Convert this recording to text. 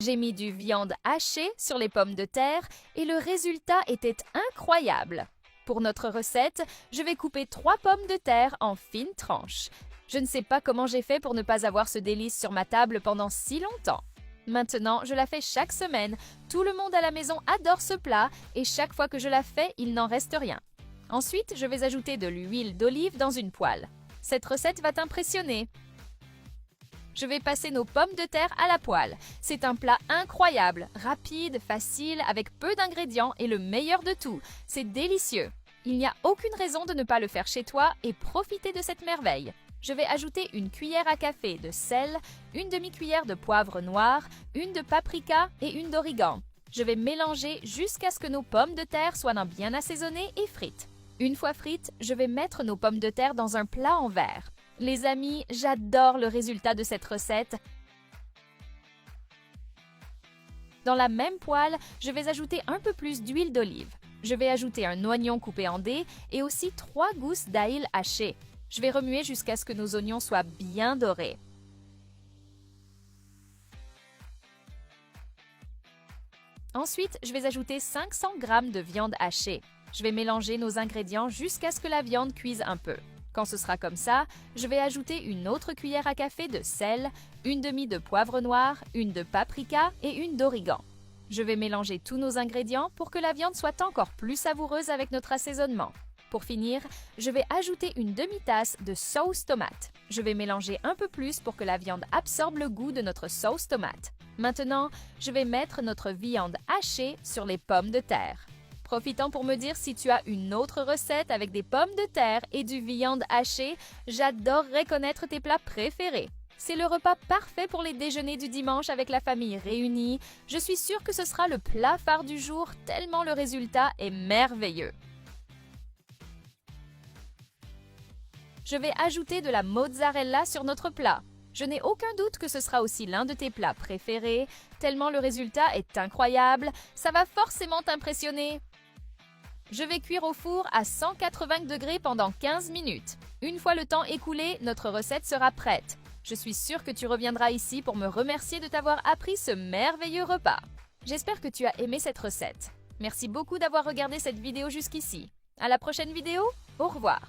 J'ai mis du viande hachée sur les pommes de terre et le résultat était incroyable. Pour notre recette, je vais couper 3 pommes de terre en fines tranches. Je ne sais pas comment j'ai fait pour ne pas avoir ce délice sur ma table pendant si longtemps. Maintenant, je la fais chaque semaine. Tout le monde à la maison adore ce plat et chaque fois que je la fais, il n'en reste rien. Ensuite, je vais ajouter de l'huile d'olive dans une poêle. Cette recette va t'impressionner. Je vais passer nos pommes de terre à la poêle. C'est un plat incroyable, rapide, facile, avec peu d'ingrédients et le meilleur de tout, c'est délicieux. Il n'y a aucune raison de ne pas le faire chez toi et profiter de cette merveille. Je vais ajouter une cuillère à café de sel, une demi-cuillère de poivre noir, une de paprika et une d'origan. Je vais mélanger jusqu'à ce que nos pommes de terre soient bien assaisonnées et frites. Une fois frites, je vais mettre nos pommes de terre dans un plat en verre. Les amis, j'adore le résultat de cette recette. Dans la même poêle, je vais ajouter un peu plus d'huile d'olive. Je vais ajouter un oignon coupé en dés et aussi 3 gousses d'ail hachées. Je vais remuer jusqu'à ce que nos oignons soient bien dorés. Ensuite, je vais ajouter 500 g de viande hachée. Je vais mélanger nos ingrédients jusqu'à ce que la viande cuise un peu. Quand ce sera comme ça, je vais ajouter une autre cuillère à café de sel, une demi de poivre noir, une de paprika et une d'origan. Je vais mélanger tous nos ingrédients pour que la viande soit encore plus savoureuse avec notre assaisonnement. Pour finir, je vais ajouter une demi-tasse de sauce tomate. Je vais mélanger un peu plus pour que la viande absorbe le goût de notre sauce tomate. Maintenant, je vais mettre notre viande hachée sur les pommes de terre. Profitant pour me dire si tu as une autre recette avec des pommes de terre et du viande hachée, j'adorerais connaître tes plats préférés. C'est le repas parfait pour les déjeuners du dimanche avec la famille réunie. Je suis sûre que ce sera le plat phare du jour tellement le résultat est merveilleux. Je vais ajouter de la mozzarella sur notre plat. Je n'ai aucun doute que ce sera aussi l'un de tes plats préférés, tellement le résultat est incroyable, ça va forcément t'impressionner. Je vais cuire au four à 180 degrés pendant 15 minutes. Une fois le temps écoulé, notre recette sera prête. Je suis sûre que tu reviendras ici pour me remercier de t'avoir appris ce merveilleux repas. J'espère que tu as aimé cette recette. Merci beaucoup d'avoir regardé cette vidéo jusqu'ici. À la prochaine vidéo, au revoir.